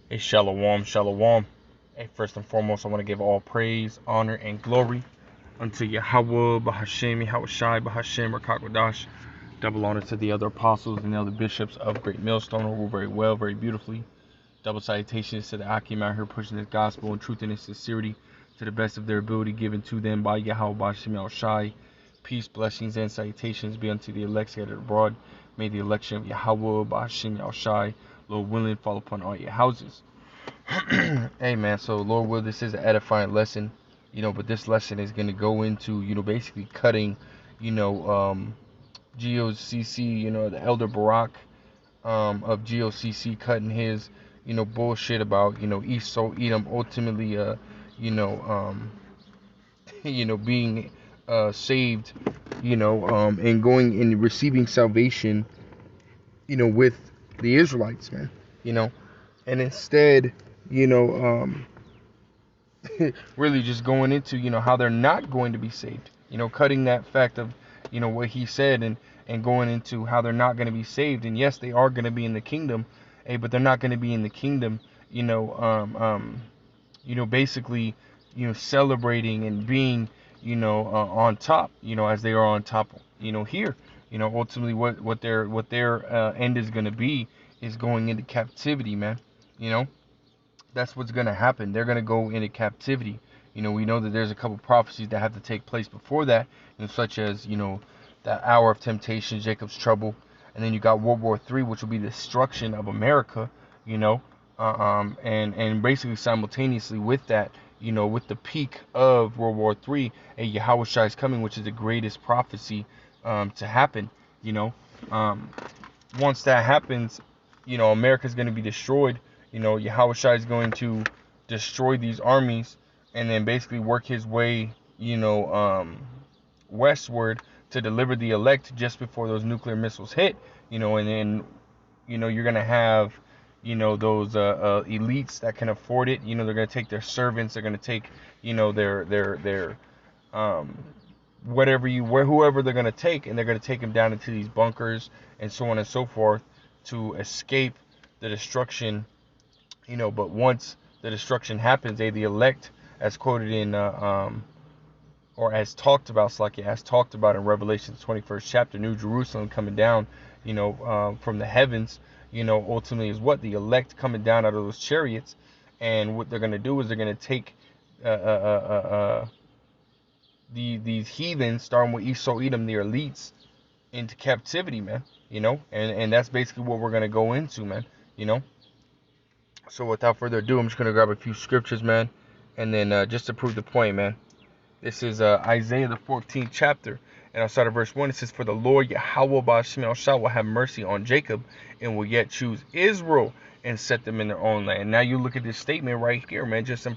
Hey, shalom, shalom. Hey, first and foremost, I want to give all praise, honor, and glory unto Yahweh, Bahashem, Yahushai, Bahashem, Rakakwadash. Double honor to the other apostles and the other bishops of Great Millstone who rule very well, very beautifully. Double salutations to the Akim out here pushing this gospel and truth and in sincerity to the best of their ability given to them by Yahweh, Bahashem, Yahushai. Peace, blessings, and salutations be unto the elect scattered abroad. May the election of Yahweh, Bahashem, Yahushai, Lord willing, fall upon all your houses. Hey man, so Lord will, this is an edifying lesson, but this lesson is going to go into, basically cutting, GOCC, the Elder Barak of GOCC cutting his, bullshit about, Esau Edom ultimately, you know, um, being saved, and going and receiving salvation, with the Israelites, man, and instead, you know, um, really just going into, how they're not going to be saved, cutting that fact of, what he said and going into how they're not going to be saved. And yes, they are going to be in the kingdom, but they're not going to be in the kingdom, basically, celebrating and being, on top, as they are on top, here, ultimately what their end is going to be is going into captivity, man. That's what's going to happen. They're going to go into captivity. We know that there's a couple prophecies that have to take place before that, such as, that hour of temptation, Jacob's trouble, and then you got World War III, which will be the destruction of America, and basically simultaneously with that, with the peak of World War III, a Yahushua is coming, which is the greatest prophecy to happen. Once that happens, America's going to be destroyed. Yahushua is going to destroy these armies and then basically work his way, westward to deliver the elect just before those nuclear missiles hit, and then, you're going to have, those elites that can afford it. They're going to take their servants, they're going to take, their whoever they're going to take, and they're going to take them down into these bunkers and so on and so forth to escape the destruction. But once the destruction happens, the elect, as quoted in, or as talked about, as talked about in Revelation 21st chapter, New Jerusalem coming down, from the heavens, ultimately is what? The elect coming down out of those chariots. And what they're going to do is they're going to take these heathens, starting with Esau Edom, the elites, into captivity, man. And that's basically what we're going to go into, man. So without further ado, I'm just going to grab a few scriptures, man. And then just to prove the point, man. This is Isaiah the 14th chapter. And I'll start at verse 1. It says, "For the Lord Yahweh Ba'Shemel Shah will have mercy on Jacob and will yet choose Israel and set them in their own land." Now you look at this statement right here, man. Just in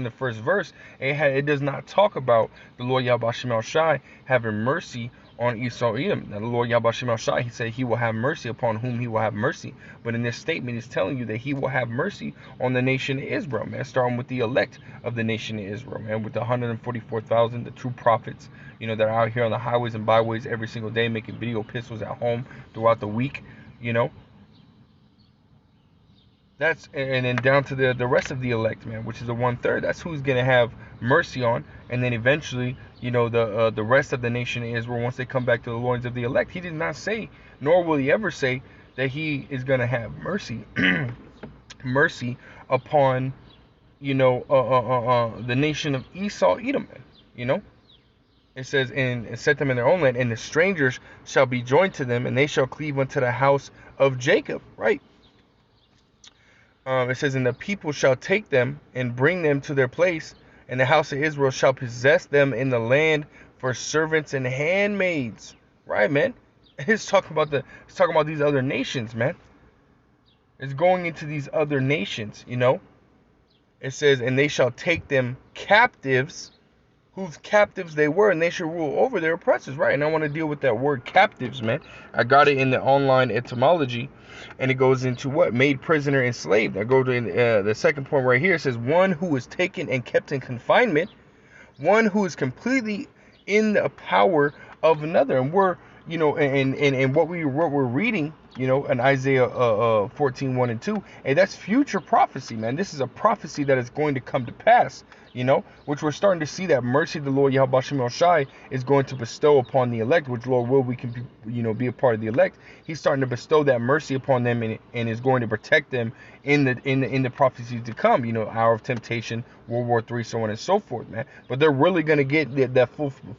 the first verse, it does not talk about the Lord Yahweh Ba'Shemel Shah having mercy on Esau Edom. Now the Lord Yahweh Ba'Shemel Shah, he said he will have mercy upon whom he will have mercy. But in this statement, he's telling you that he will have mercy on the nation of Israel, man. Starting with the elect of the nation of Israel, man, with the 144,000, the true prophets, that are out here on the highways and byways every single day making video epistles at home throughout the week, That's, and then down to the rest of the elect, man, which is the 1/3. That's who's gonna have mercy on, and then eventually, the rest of the nation of Israel, once they come back to the loins of the elect. He did not say, nor will he ever say, that he is gonna have mercy, mercy upon, the nation of Esau Edom, It says, and set them in their own land, and the strangers shall be joined to them, and they shall cleave unto the house of Jacob, right? It says, "And the people shall take them and bring them to their place, and the house of Israel shall possess them in the land for servants and handmaids." Right, man? It's talking about these other nations, man. It's going into these other nations, It says, "And they shall take them captives," whose captives they were, and they shall rule over their oppressors, right? And I want to deal with that word captives, man. I got it in the online etymology, and it goes into what? Made prisoner, enslaved. I go to the second point right here. It says, "One who is taken and kept in confinement, one who is completely in the power of another." And we're, and what we're reading in Isaiah 14, 1 and 2. And that's future prophecy, man. This is a prophecy that is going to come to pass, which we're starting to see that mercy the Lord Yahweh Shem Shai is going to bestow upon the elect, which Lord will we can be a part of the elect. He's starting to bestow that mercy upon them, and is going to protect them in the prophecies to come, hour of temptation, World War III, so on and so forth, man. But they're really going to get that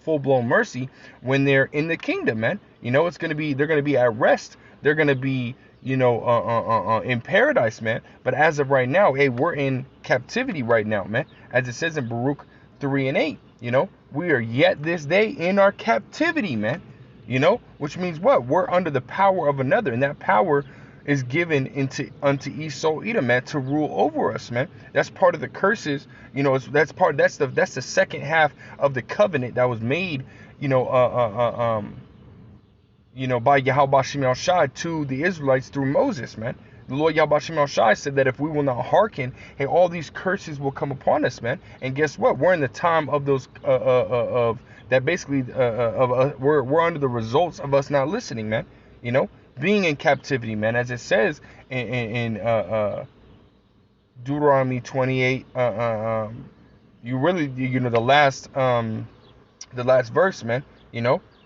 full-blown mercy when they're in the kingdom, man. They're going to be at rest. They're going to be, in paradise, man. But as of right now, hey, we're in captivity right now, man. As it says in Baruch 3 and 8, we are yet this day in our captivity, man. Which means what? We're under the power of another, and that power is given unto Esau Edom, man, to rule over us, man. That's part of the curses, that's the second half of the covenant that was made, by Yahweh Shem Shai to the Israelites through Moses, man. The Lord Yahweh Shem Shai said that if we will not hearken, hey, all these curses will come upon us, man. And guess what? We're in the time of those of that basically we're under the results of us not listening, man. Being in captivity, man, as it says in Deuteronomy 28. You really, the last verse, man.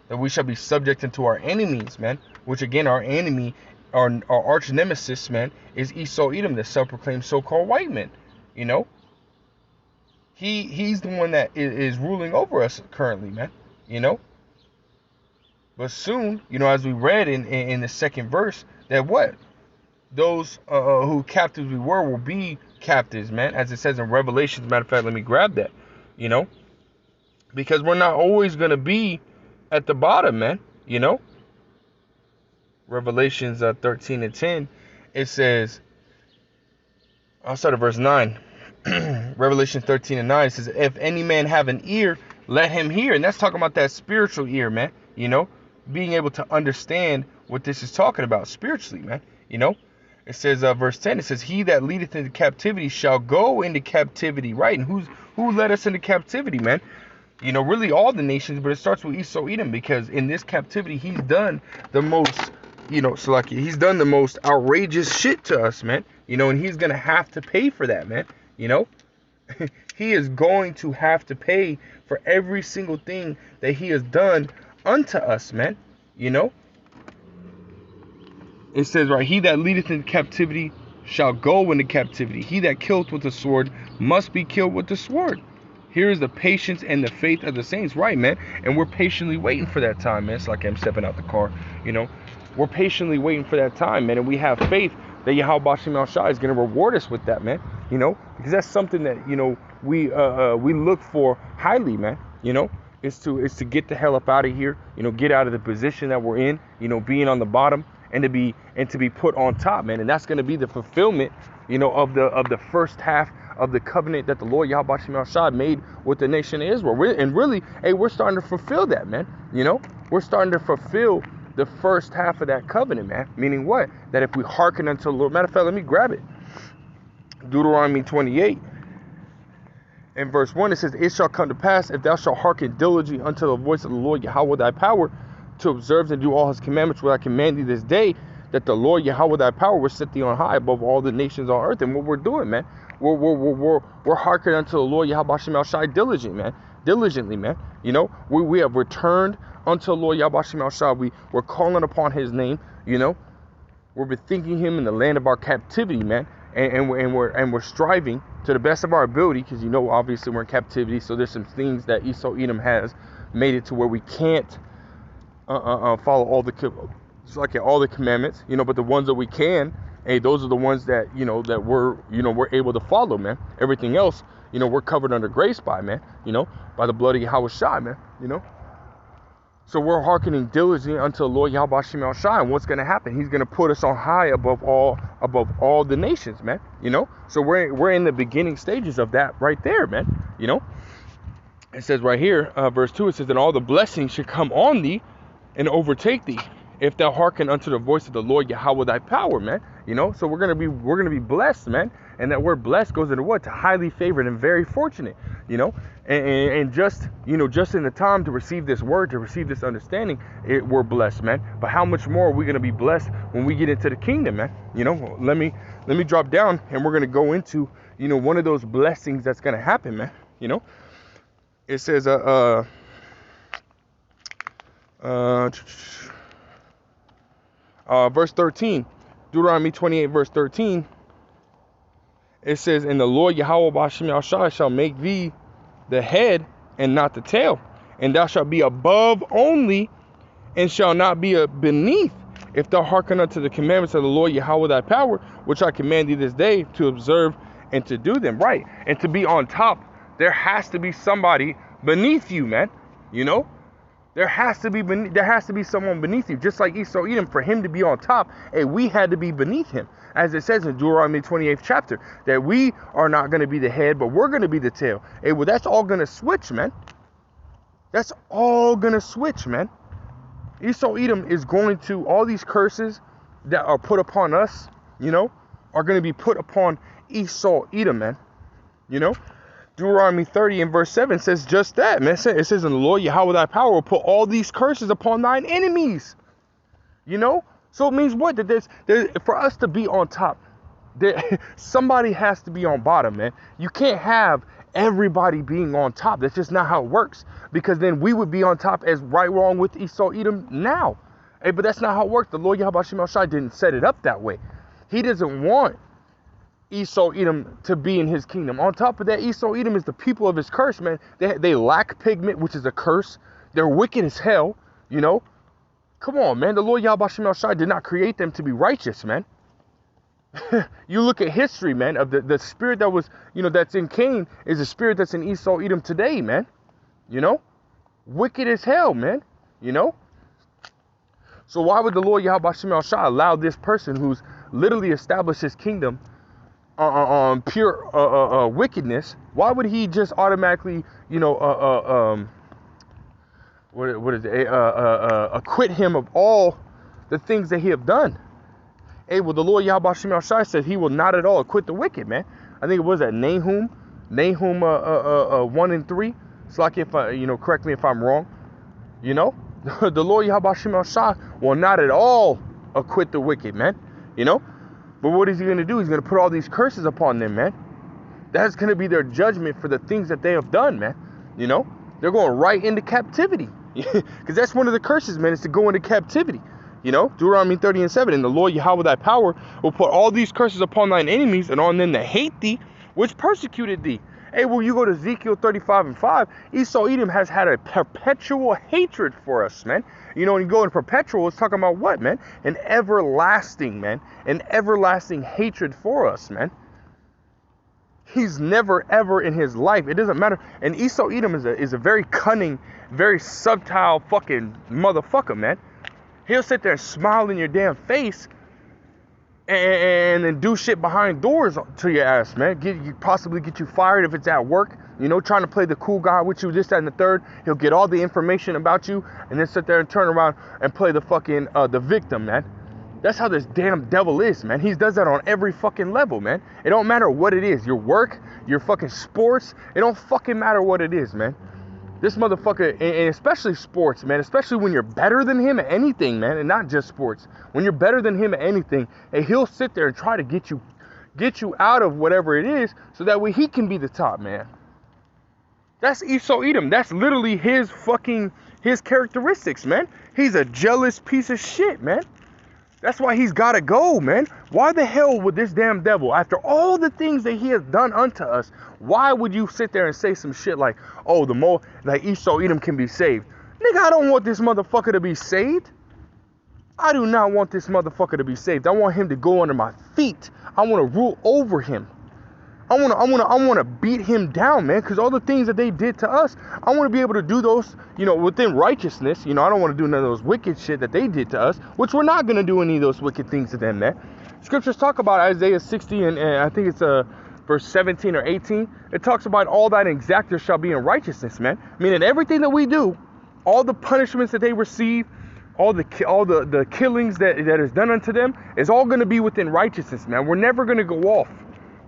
That we shall be subject unto our enemies, man. Which again, our enemy, our arch nemesis, man, is Esau Edom, the self-proclaimed so-called white man. He's the one that is ruling over us currently, man. But soon, as we read in the second verse, that what? Those who captives we were will be captives, man. As it says in Revelation. As a matter of fact, let me grab that. Because we're not always going to be at the bottom, man. Revelations 13 and 10. It says, I'll start at verse 9. Revelation 13 and 9 says, if any man have an ear, let him hear. And that's talking about that spiritual ear, man. Being able to understand what this is talking about spiritually, man. It says, verse 10, it says, he that leadeth into captivity shall go into captivity, right? And who led us into captivity, man? Really all the nations, but it starts with Esau Edom, because in this captivity, he's done the most, he's done the most outrageous shit to us, man. And he's going to have to pay for that, man. He is going to have to pay for every single thing that he has done unto us, man. It says, right, he that leadeth into captivity shall go into captivity. He that killeth with the sword must be killed with the sword. Here is the patience and the faith of the saints, right, man? And we're patiently waiting for that time, man. It's like I'm stepping out the car, We're patiently waiting for that time, man. And we have faith that Yahweh Shem Shai is going to reward us with that, man. Because that's something that, we look for highly, man. Is to get the hell up out of here, get out of the position that we're in, being on the bottom, and to be put on top, man. And that's going to be the fulfillment, of the first half of the covenant that the Lord Yahweh Shem Shai made with the nation of Israel. We're starting to fulfill that, man. We're starting to fulfill the first half of that covenant, man. Meaning what? That if we hearken unto the Lord. Matter of fact, let me grab it. Deuteronomy 28. In verse 1, it says, it shall come to pass, if thou shalt hearken diligently unto the voice of the Lord Yahweh thy power, to observe and do all his commandments which I command thee this day, that the Lord Yahweh thy power will set thee on high above all the nations on earth. And what we're doing, man, we're hearkening unto the Lord Yahweh Shem Shai diligently, man. We have returned unto the Lord Yahweh Shem Shai. We're calling upon his name, we're bethinking him in the land of our captivity, man. And we're striving to the best of our ability, because obviously we're in captivity, so there's some things that Esau Edom has made it to where we can't follow all the commandments, but the ones that we can, hey, those are the ones that that we're able to follow, man. Everything else, we're covered under grace by, man, by the blood of Yahweh Shai, man, So we're hearkening diligently unto the Lord Yahweh Shem Shai, and what's going to happen? He's going to put us on high above all the nations, man. So we're in the beginning stages of that right there, man. It says right here, verse 2, it says, and all the blessings should come on thee and overtake thee, if thou hearken unto the voice of the Lord Yahweh thy power, man. You know, so we're gonna be blessed, man. And that word blessed goes into what? To highly favored and very fortunate, you know. And just, you know, just in the time to receive this word, to receive this understanding, we're blessed, man. But how much more are we gonna be blessed when we get into the kingdom, man? You know, let me drop down, and we're gonna go into, you know, one of those blessings that's gonna happen, man. You know, it says verse 13, Deuteronomy 28 verse 13, it says, and the Lord Yahweh B'Shem Yahushua shall make thee the head and not the tail, and thou shalt be above only, and shall not be beneath, if thou hearken unto the commandments of the Lord Yahweh thy power, which I command thee this day, to observe and to do them. Right. And to be on top, there has to be somebody beneath you, man. You know, there has to be someone beneath you. Just like Esau Edom, for him to be on top, we had to be beneath him. As it says in Deuteronomy 28th chapter, that we are not going to be the head, but we're going to be the tail. Well, that's all going to switch, man. That's all going to switch, man. Esau Edom is going to, all these curses that are put upon us, you know, are going to be put upon Esau Edom, man. You know, Deuteronomy 30 and verse 7 says just that, man. It says, and the Lord Yahweh thy power will put all these curses upon thine enemies. You know, so it means what? That there's for us to be on top, somebody has to be on bottom, man. You can't have everybody being on top. That's just not how it works, because then we would be on top as right wrong with Esau Edom now. But that's not how it works. The Lord Yahweh B'Shem Yahushua didn't set it up that way. He doesn't want Esau Edom to be in his kingdom. On top of that, Esau Edom is the people of his curse, man. They lack pigment, which is a curse. They're wicked as hell, you know. Come on, man. The Lord Yahweh B'Shem Yahushua did not create them to be righteous, man. You look at history, man, of the spirit that was, you know, that's in Cain is the spirit that's in Esau Edom today, man. You know, wicked as hell, man. You know. So why would the Lord Yahweh B'Shem Yahushua allow this person who's literally established his kingdom on pure wickedness? Why would he just automatically, you know, acquit him of all the things that he have done? Well, the Lord Yahweh B'Shem Yahushua said he will not at all acquit the wicked, man. I think it was at Nahum 1 and 3. It's like, if you know, correct me if I'm wrong. You know, the Lord Yahweh B'Shem Yahushua will not at all acquit the wicked, man. You know, but what is he going to do? He's going to put all these curses upon them, man. That's going to be their judgment for the things that they have done, man. You know, they're going right into captivity, because that's one of the curses, man, is to go into captivity. You know, Deuteronomy 30 and 7, and the Lord Yahweh thy power will put all these curses upon thine enemies, and on them that hate thee, which persecuted thee. Well, you go to Ezekiel 35 and 5, Esau Edom has had a perpetual hatred for us, man. You know, when you go in perpetual, it's talking about what, man? An everlasting, man. An everlasting hatred for us, man. He's never, ever in his life, it doesn't matter. And Esau Edom is a very cunning, very subtle fucking motherfucker, man. He'll sit there and smile in your damn face and then do shit behind doors to your ass, man. Possibly get you fired if it's at work. You know, trying to play the cool guy with you, this, that, and the third. He'll get all the information about you and then sit there and turn around and play the fucking, the victim, man. That's how this damn devil is, man. He does that on every fucking level, man. It don't matter what it is. Your work, your fucking sports. It don't fucking matter what it is, man. This motherfucker, and especially sports, man, especially when you're better than him at anything, man, and not just sports. When you're better than him at anything, and he'll sit there and try to get you out of whatever it is, so that way he can be the top, man. That's Esau Edom. That's literally his characteristics, man. He's a jealous piece of shit, man. That's why he's got to go, man. Why the hell would this damn devil, after all the things that he has done unto us, why would you sit there and say some shit like, oh, like Esau Edom can be saved? Nigga, I don't want this motherfucker to be saved. I do not want this motherfucker to be saved. I want him to go under my feet. I want to rule over him. I want to beat him down, man, because all the things that they did to us, I want to be able to do those, you know, within righteousness. You know, I don't want to do none of those wicked shit that they did to us, which we're not going to do any of those wicked things to them, man. Scriptures talk about Isaiah 60 and I think it's verse 17 or 18. It talks about all thine exactors shall be in righteousness, man. Meaning everything that we do, all the punishments that they receive, all the killings that is done unto them is all going to be within righteousness, man. We're never going to go off.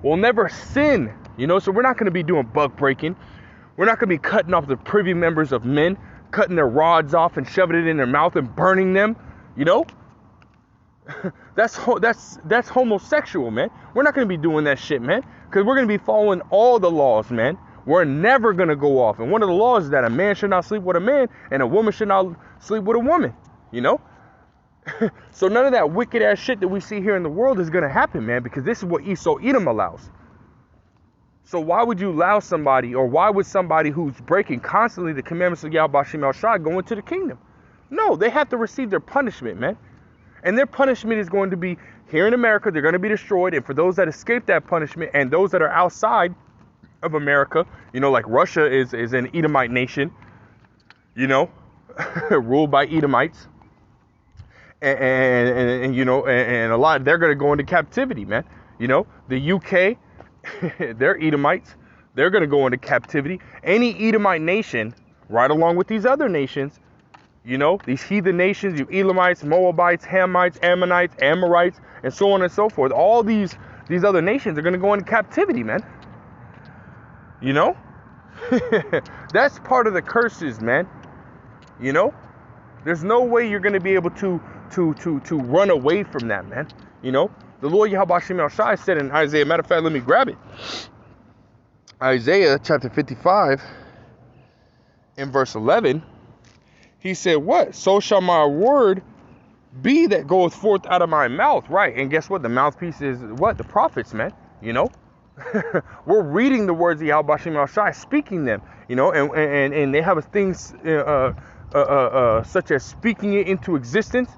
We'll never sin, you know. So we're not going to be doing buck breaking. We're not going to be cutting off the privy members of men, cutting their rods off and shoving it in their mouth and burning them, you know. That's homosexual, man. We're not going to be doing that shit, man, because we're going to be following all the laws, man. We're never going to go off. And one of the laws is that a man should not sleep with a man and a woman should not sleep with a woman, you know. So none of that wicked ass shit that we see here in the world is going to happen, man, because this is what Esau Edom allows. So why would you allow somebody, or why would somebody who's breaking constantly the commandments of Yahweh Shem El Shai go into the kingdom? No, they have to receive their punishment, man. And their punishment is going to be, here in America, they're going to be destroyed. And for those that escape that punishment, and those that are outside of America, you know, like Russia is an Edomite nation, you know, ruled by Edomites. And you know, and a lot, they're going to go into captivity, man. You know, the UK, they're Edomites. They're going to go into captivity. Any Edomite nation, right along with these other nations, you know, these heathen nations, you Elamites, Moabites, Hamites, Ammonites, Amorites, and so on and so forth. All these other nations are going to go into captivity, man. You know? That's part of the curses, man. You know? There's no way you're going to be able to run away from that, man. You know? The Lord Yahweh Shem El Shai said in Isaiah, matter of fact, let me grab it. Isaiah chapter 55 in verse 11. He said, what? So shall my word be that goeth forth out of my mouth. Right. And guess what? The mouthpiece is what? The prophets, man. You know? We're reading the words of Yahweh Shem El Shai, speaking them. You know? And they have things such as speaking it into existence.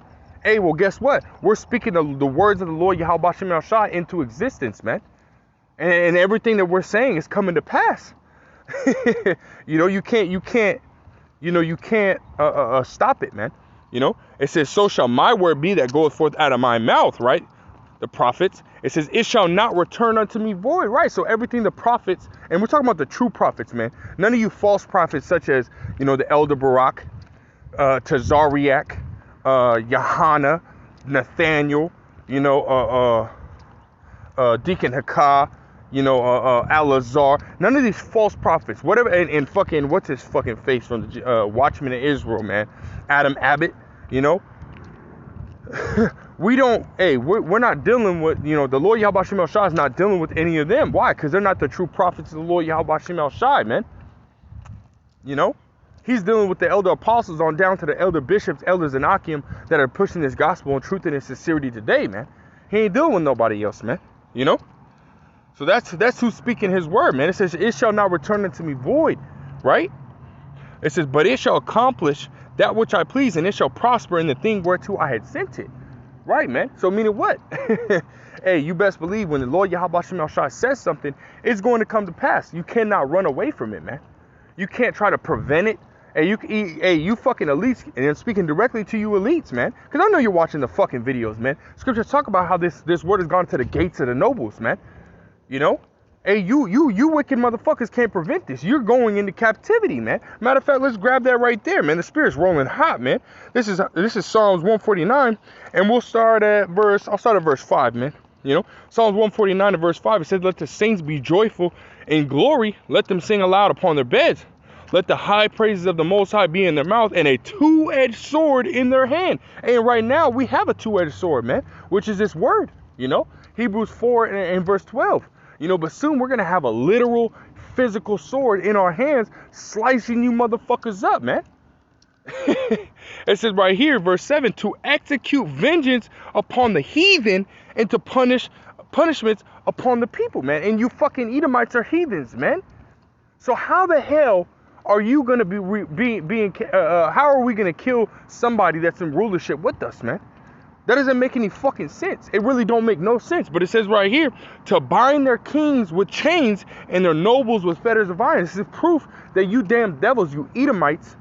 Hey, well, guess what? We're speaking the words of the Lord Yahweh Shem El Shai into existence, man. And everything that we're saying is coming to pass. You know, you can't stop it, man. You know, it says, so shall my word be that goeth forth out of my mouth, right? The prophets. It says, it shall not return unto me void, right? So everything the prophets, and we're talking about the true prophets, man. None of you false prophets such as, you know, the elder Barak, Tazariak, Yahana, Nathaniel, you know, Deacon Hakah, you know, Al-Azhar, none of these false prophets, whatever, and fucking, what's his fucking face from the Watchman of Israel, man, Adam Abbott, you know, we're not dealing with, you know, the Lord Yahweh Shem El Shai is not dealing with any of them. Why? Because they're not the true prophets of the Lord Yahweh Shem El Shai, man. You know, he's dealing with the elder apostles on down to the elder bishops, elders, and Akim that are pushing this gospel and truth and in sincerity today, man. He ain't dealing with nobody else, man. You know? So that's who's speaking his word, man. It says, it shall not return unto me void, right? It says, but it shall accomplish that which I please, and it shall prosper in the thing whereto I had sent it. Right, man? So meaning what? Hey, you best believe when the Lord Yahweh Shem El Shai says something, it's going to come to pass. You cannot run away from it, man. You can't try to prevent it. Hey, you fucking elites, and I'm speaking directly to you elites, man. Because I know you're watching the fucking videos, man. Scriptures talk about how this word has gone to the gates of the nobles, man. You know? Hey, you wicked motherfuckers can't prevent this. You're going into captivity, man. Matter of fact, let's grab that right there, man. The spirit's rolling hot, man. This is Psalms 149, and I'll start at verse 5, man. You know, Psalms 149 and verse 5, it says, let the saints be joyful in glory. Let them sing aloud upon their beds. Let the high praises of the Most High be in their mouth and a two-edged sword in their hand. And right now we have a two-edged sword, man, which is this word, you know, Hebrews 4 and verse 12. You know, but soon we're going to have a literal physical sword in our hands slicing you motherfuckers up, man. It says right here, verse 7, to execute vengeance upon the heathen and to punishments upon the people, man. And you fucking Edomites are heathens, man. So how the hell are you going to how are we going to kill somebody that's in rulership with us, man? That doesn't make any fucking sense. It really don't make no sense. But it says right here, to bind their kings with chains and their nobles with fetters of iron. This is proof that you damn devils, you Edomites,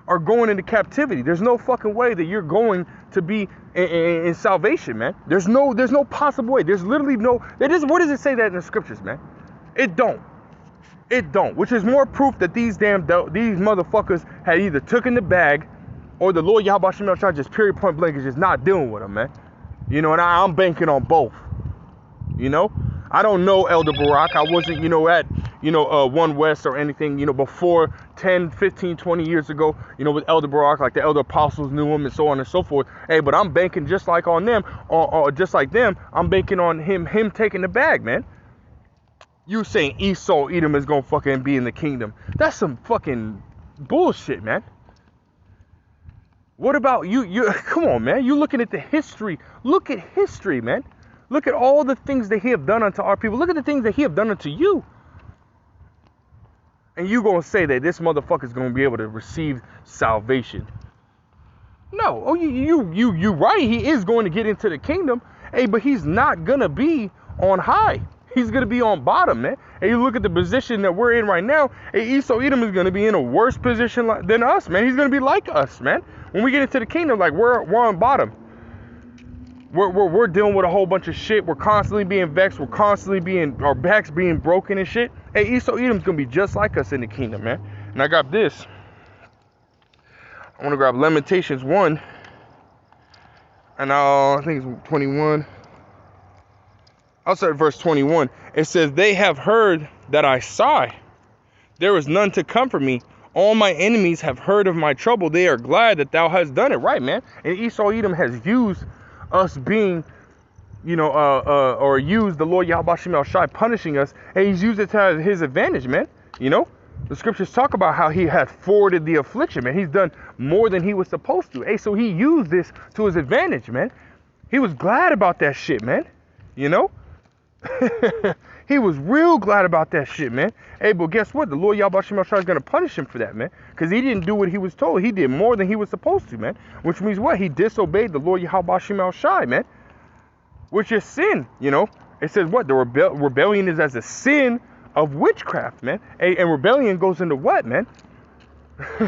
are going into captivity. There's no fucking way that you're going to be in salvation, man. There's no possible way. There's literally no. Where does it say that in the scriptures, man? It don't. It don't. Which is more proof that these motherfuckers had either taken the bag, or the Lord Yahweh Shem Shai just period point blank is just not dealing with them, man. You know, and I'm banking on both. You know, I don't know Elder Barak. I wasn't, you know, at, you know, One West or anything, you know, before 10, 15, 20 years ago, you know, with Elder Barak, like the elder apostles knew him and so on and so forth. Hey, but I'm banking just like on them, or just like them, I'm banking on him taking the bag, man. You saying Esau, Edom is gonna fucking be in the kingdom. That's some fucking bullshit, man. What about you? Come on, man. You looking at the history. Look at history, man. Look at all the things that he have done unto our people. Look at the things that he have done unto you. And you gonna say that this motherfucker is gonna be able to receive salvation? No. Oh, you right. He is going to get into the kingdom. Hey, but he's not gonna be on high. He's gonna be on bottom, man. And you look at the position that we're in right now. Hey, Esau Edom is gonna be in a worse position than us, man. He's gonna be like us, man. When we get into the kingdom, like we're on bottom. We're dealing with a whole bunch of shit. We're constantly being vexed. We're constantly being, our backs being broken and shit. Hey, Esau Edom's gonna be just like us in the kingdom, man. And I got this. I want to grab Lamentations 1. And I think it's 21. I'll start at verse 21. It says, they have heard that I sigh. There is none to comfort me. All my enemies have heard of my trouble. They are glad that thou hast done it. Right, man. And Esau Edom has used us being, you know, or used the Lord Yahweh Shem Shai punishing us, and he's used it to his advantage, man. You know, the scriptures talk about how he has forwarded the affliction, man. He's done more than he was supposed to. Hey, so he used this to his advantage, man. He was glad about that shit, man. You know, he was real glad about that shit, man. Hey, but guess what? The Lord Yahweh Shem Shai is going to punish him for that, man. Because he didn't do what he was told. He did more than he was supposed to, man. Which means what? He disobeyed the Lord Yahweh Shem Shai, man. Which is sin, you know. It says what? The rebellion is as a sin of witchcraft, man. And rebellion goes into what, man?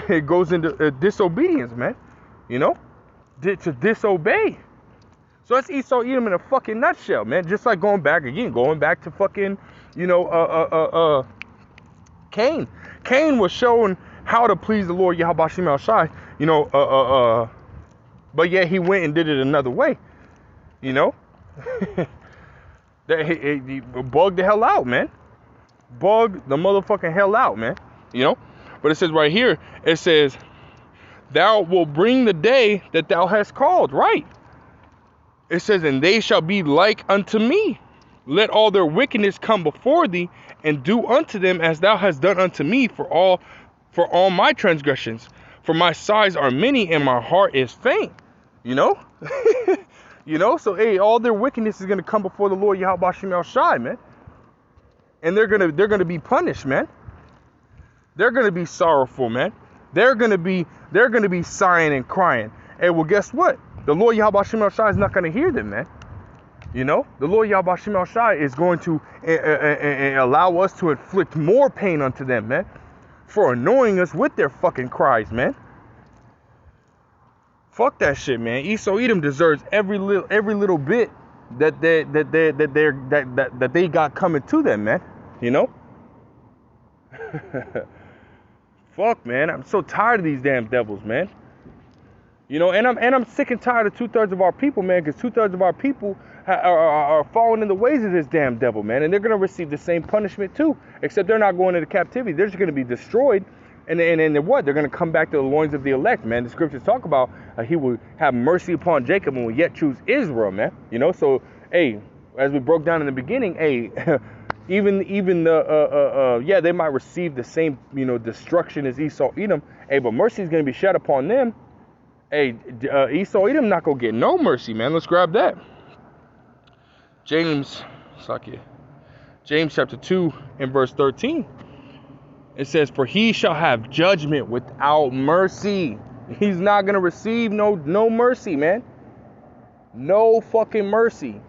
It goes into disobedience, man. You know? To disobey. So that's Esau Edom in a fucking nutshell, man. Just like going back to fucking, you know, Cain. Cain was showing how to please the Lord Yahweh Shem Shai, you know, but yet he went and did it another way, you know. That he bugged the hell out, man. Bugged the motherfucking hell out, man. You know. But it says right here, it says, thou will bring the day that thou hast called, right? It says, and they shall be like unto me. Let all their wickedness come before thee, and do unto them as thou hast done unto me for all my transgressions. For my sighs are many, and my heart is faint. You know? You know? So, hey, all their wickedness is going to come before the Lord Yahweh Shem Shai, man. And they're gonna be punished, man. They're going to be sorrowful, man. They're going to be sighing and crying. Hey, well, guess what? The Lord Yahweh Shem Shai is not going to hear them, man. You know, the Lord Yahweh Shem Shai is going to allow us to inflict more pain unto them, man, for annoying us with their fucking cries, man. Fuck that shit, man. Esau Edom deserves every little bit that they got coming to them, man. You know. Fuck, man. I'm so tired of these damn devils, man. You know, and I'm sick and tired of 2/3 of our people, man, because 2/3 of our people are falling in the ways of this damn devil, man, and they're gonna receive the same punishment too, except they're not going into captivity. They're just gonna be destroyed, and what? They're gonna come back to the loins of the elect, man. The scriptures talk about he will have mercy upon Jacob and will yet choose Israel, man. You know, so hey, as we broke down in the beginning, hey, even the they might receive the same, you know, destruction as Esau Edom, hey, but mercy is gonna be shed upon them. Hey, Esau Edom not gonna get no mercy, man. Let's grab that. James chapter 2 and verse 13. It says, for he shall have judgment without mercy. He's not gonna receive no mercy, man. No fucking mercy.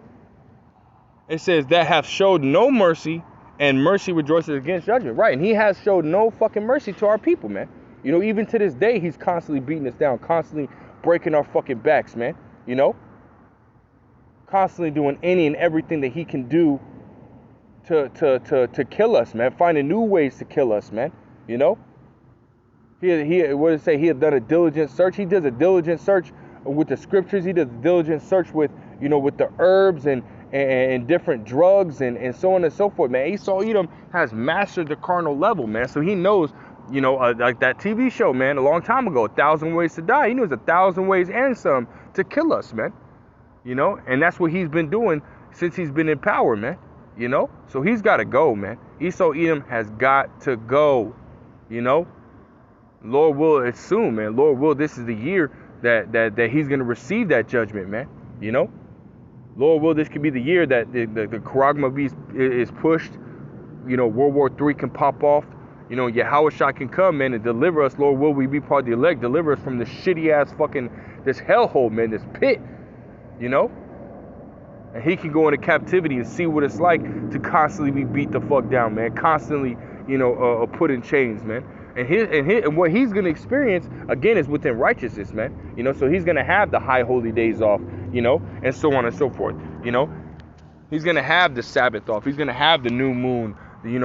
It says that hath showed no mercy, and mercy rejoices against judgment. Right, and he has showed no fucking mercy to our people, man. You know, even to this day, he's constantly beating us down, constantly breaking our fucking backs, man. You know? Constantly doing any and everything that he can do to kill us, man. Finding new ways to kill us, man. You know? What did it say? He had done a diligent search. He does a diligent search with the scriptures. He does a diligent search with, with the herbs and different drugs and so on and so forth, man. Esau Edom has mastered the carnal level, man. So he knows, like that TV show, man, a long time ago, 1,000 Ways to Die. He knows 1,000 ways and some to kill us, man. And that's what he's been doing since he's been in power, man. So he's got to go, man. Esau Edom has got to go, Lord will, it's soon, man. Lord will, this is the year that he's going to receive that judgment, man. Lord will, this could be the year that the Charagma beast is pushed. World War III can pop off. Yahushua can come, man, and deliver us. Lord will, we be part of the elect. Deliver us from this shitty ass fucking, this hellhole, man, this pit. And he can go into captivity and see what it's like to constantly be beat the fuck down, man. Constantly, put in chains, man. And what he's gonna experience again is within righteousness, man. So he's gonna have the high holy days off, and so on and so forth. He's gonna have the Sabbath off. He's gonna have the new moon, and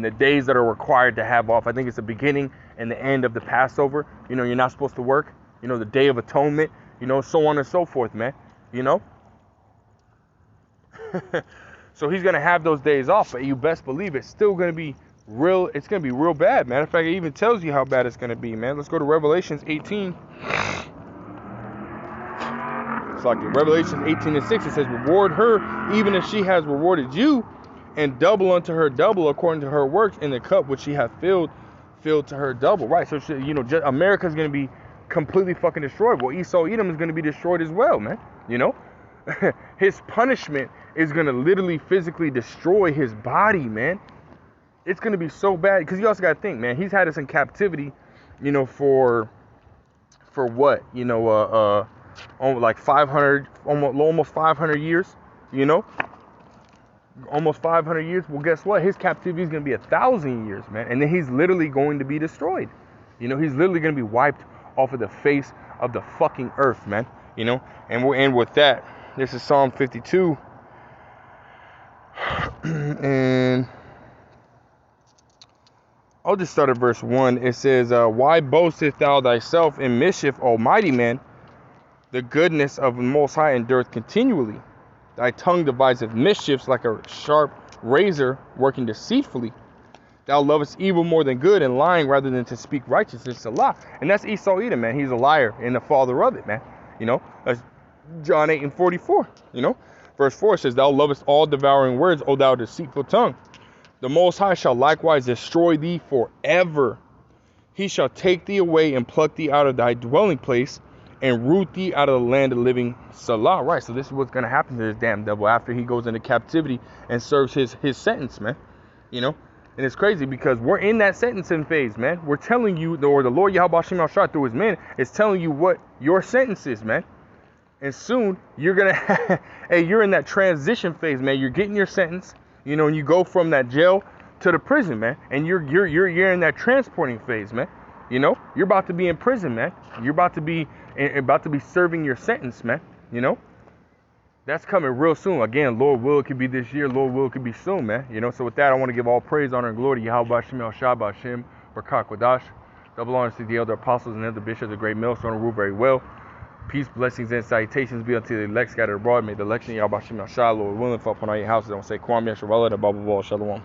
the days that are required to have off. I think it's the beginning and the end of the Passover. You're not supposed to work. The Day of Atonement. So on and so forth, man. So he's going to have those days off, but you best believe it's still going to be real. It's going to be real bad. Matter of fact, it even tells you how bad it's going to be, man. Let's go to Revelations 18. It's like Revelations 18:6. It says, reward her even as she has rewarded you, and double unto her double according to her works, in the cup which she hath filled to her double. Right. So, America's going to be completely fucking destroyed. Well, Esau Edom is going to be destroyed as well, man. His punishment is going to literally physically destroy his body, man. It's going to be so bad, because you also got to think, man, he's had us in captivity, for what, like 500, almost 500 years, almost 500 years. Well, guess what? His captivity is going to be 1,000 years, man. And then he's literally going to be destroyed. He's literally going to be wiped off of the face of the fucking earth, man. And we'll end with that. This is Psalm 52. And I'll just start at verse 1. It says, why boastest thou thyself in mischief, Almighty man? The goodness of the Most High endureth continually. Thy tongue deviseth mischiefs like a sharp razor working deceitfully. Thou lovest evil more than good, and lying rather than to speak righteousness. A lie. And that's Esau Edom, man. He's a liar and the father of it, man. That's John 8:44. Verse 4 says, thou lovest all devouring words, O thou deceitful tongue. The Most High shall likewise destroy thee forever. He shall take thee away and pluck thee out of thy dwelling place, and root thee out of the land of living. Salah. Right. So this is what's going to happen to this damn devil after he goes into captivity and serves his sentence, man. And it's crazy because we're in that sentencing phase, man. We're telling you, or the Lord Yahweh Shem Shah through his men is telling you what your sentence is, man. And soon you're gonna, hey, you're in that transition phase, man. You're getting your sentence, and you go from that jail to the prison, man. And you're in that transporting phase, man. You're about to be in prison, man. You're about to be serving your sentence, man. That's coming real soon. Again, Lord will, it could be this year. Lord will, it could be soon, man. So with that, I want to give all praise, honor, and glory to Yahweh Shem El Shah B'Shem Barakah Kodash. Double honors to the elder apostles and elder bishops of the great millstone who rule very well. Peace, blessings, and salutations be unto the elect scattered abroad. May the election of Yahweh Shem El Shah, Lord willing, fall upon all your houses. Don't say Kwam Yeshua, the Bible Shalom.